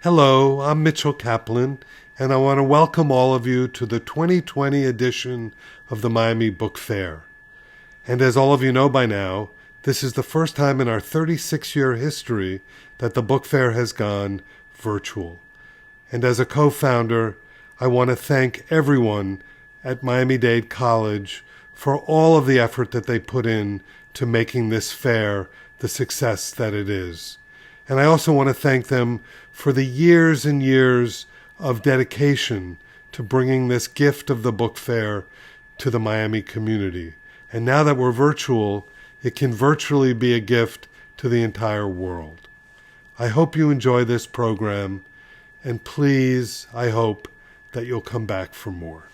Hello, I'm Mitchell Kaplan, and I want to welcome all of you to the 2020 edition of the Miami Book Fair. And as all of you know by now, this is the first time in our 36-year history that the book fair has gone virtual. And as a co-founder, I want to thank everyone at Miami-Dade College for all of the effort that they put in to making this fair the success that it is. And I also want to thank them for the years and years of dedication to bringing this gift of the book fair to the Miami community. And now that we're virtual, it can virtually be a gift to the entire world. I hope you enjoy this program, and please, I hope that you'll come back for more.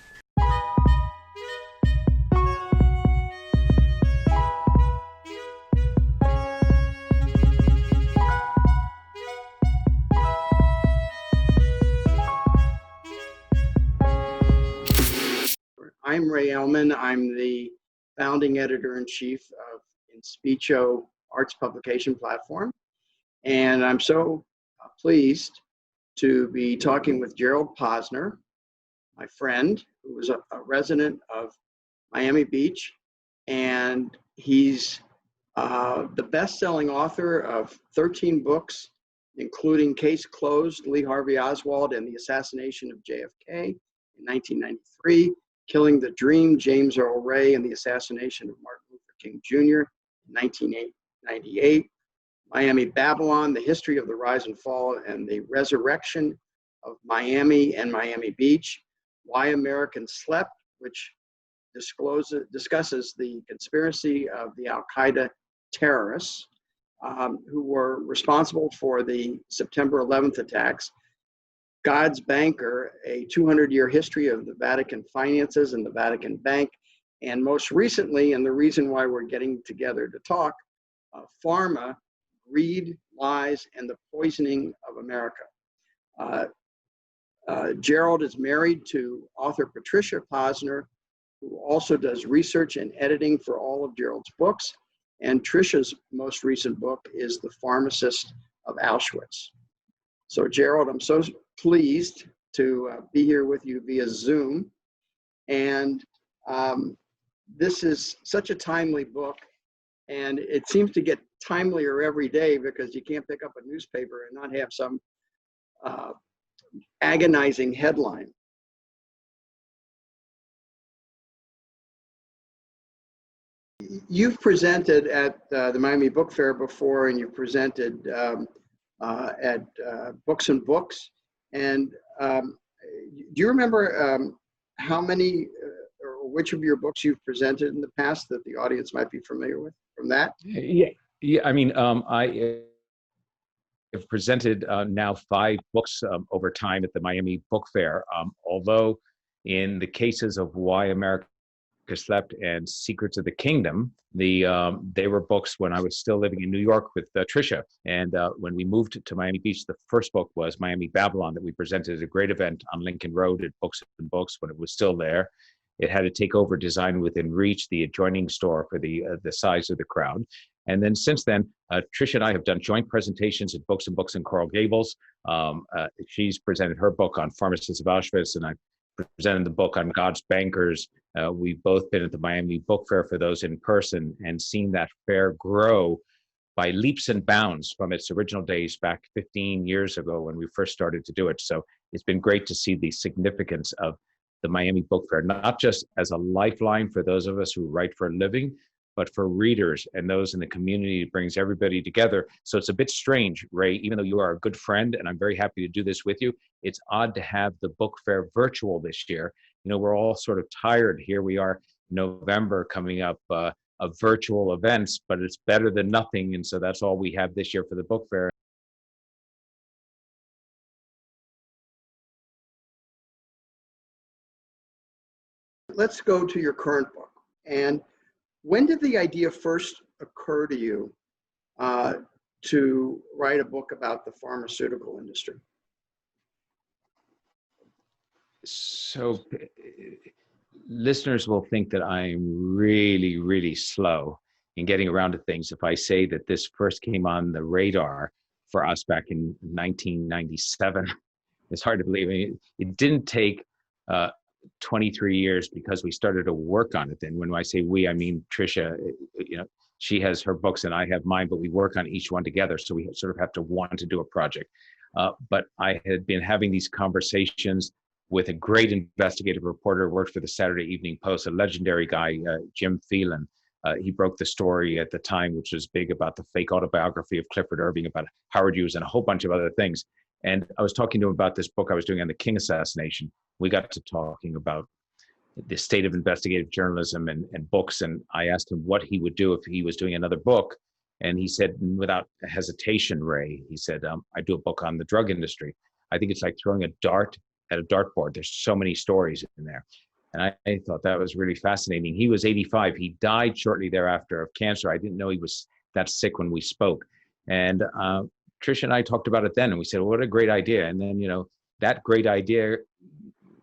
I'm Ray Ellman. I'm the founding editor-in-chief of Inspicio Arts Publication Platform. And I'm so pleased to be talking with Gerald Posner, my friend, who was a resident of Miami Beach. And he's the best-selling author of 13 books, including Case Closed, Lee Harvey Oswald and the Assassination of JFK in 1993, Killing the Dream, James Earl Ray and the Assassination of Martin Luther King Jr. in 1998, Miami Babylon, The History of the Rise and Fall and the Resurrection of Miami and Miami Beach, Why Americans Slept, which discusses the conspiracy of the Al-Qaeda terrorists who were responsible for the September 11th attacks, God's Banker, a 200-year history of the Vatican finances and the Vatican Bank, and most recently, and the reason why we're getting together to talk, PHARMA, Greed, Lies, and the Poisoning of America. Gerald is married to author Trisha Posner, who also does research and editing for all of Gerald's books, and Trisha's most recent book is The Pharmacist of Auschwitz. So Gerald, I'm so pleased to be here with you via Zoom. And this is such a timely book, and it seems to get timelier every day because you can't pick up a newspaper and not have some agonizing headline. You've presented at the Miami Book Fair before, and you've presented at Books and Books. And do you remember how many or which of your books you've presented in the past that the audience might be familiar with from that? Yeah. I mean, I have presented now 5 books over time at the Miami Book Fair. Although in the cases of Why America Slept and Secrets of the Kingdom, they were books when I was still living in New York with Trisha. And when we moved to Miami Beach, the first book was Miami Babylon that we presented at a great event on Lincoln Road at Books and Books when it was still there. It had a takeover design within reach, the adjoining store for the size of the crowd. And then since then, Trisha and I have done joint presentations at Books and Books in Coral Gables. She's presented her book on Pharmacists of Auschwitz, and I presented the book on God's Bankers. We've both been at the Miami Book Fair for those in person and seen that fair grow by leaps and bounds from its original days back 15 years ago when we first started to do it. So it's been great to see the significance of the Miami Book Fair, not just as a lifeline for those of us who write for a living, but for readers and those in the community. It brings everybody together. So it's a bit strange, Ray, even though you are a good friend and I'm very happy to do this with you, it's odd to have the book fair virtual this year. You know, we're all sort of tired. Here we are, November coming up of virtual events, but it's better than nothing. And so that's all we have this year for the book fair. Let's go to your current book. And when did the idea first occur to you to write a book about the pharmaceutical industry? So listeners will think that I'm really, really slow in getting around to things if I say that this first came on the radar for us back in 1997. It's hard to believe. I mean, it didn't take 23 years because we started to work on it. Then when I say we, I mean Trisha. She has her books and I have mine, but we work on each one together. So we sort of have to want to do a project. But I had been having these conversations with a great investigative reporter who worked for the Saturday Evening Post, a legendary guy, Jim Phelan. He broke the story at the time, which was big, about the fake autobiography of Clifford Irving, about Howard Hughes and a whole bunch of other things. And I was talking to him about this book I was doing on the King assassination. We got to talking about the state of investigative journalism and books. And I asked him what he would do if he was doing another book. And he said, without hesitation, Ray, he said, I do a book on the drug industry. I think it's like throwing a dart at a dartboard. There's so many stories in there. And I thought that was really fascinating. He was 85. He died shortly thereafter of cancer. I didn't know he was that sick when we spoke. And Trisha and I talked about it then, and we said, well, what a great idea. And then, that great idea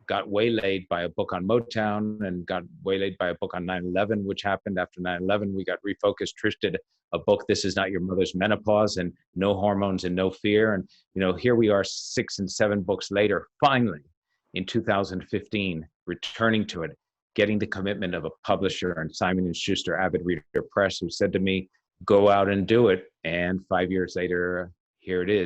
got waylaid by a book on Motown and got waylaid by a book on 9/11, which happened after 9/11. We got refocused. Trish did a book, This Is Not Your Mother's Menopause, and No Hormones and No Fear. And, here we are 6 and 7 books later, finally, in 2015, returning to it, getting the commitment of a publisher and Simon & Schuster, Avid Reader Press, who said to me, go out and do it. And 5 years later, here it is.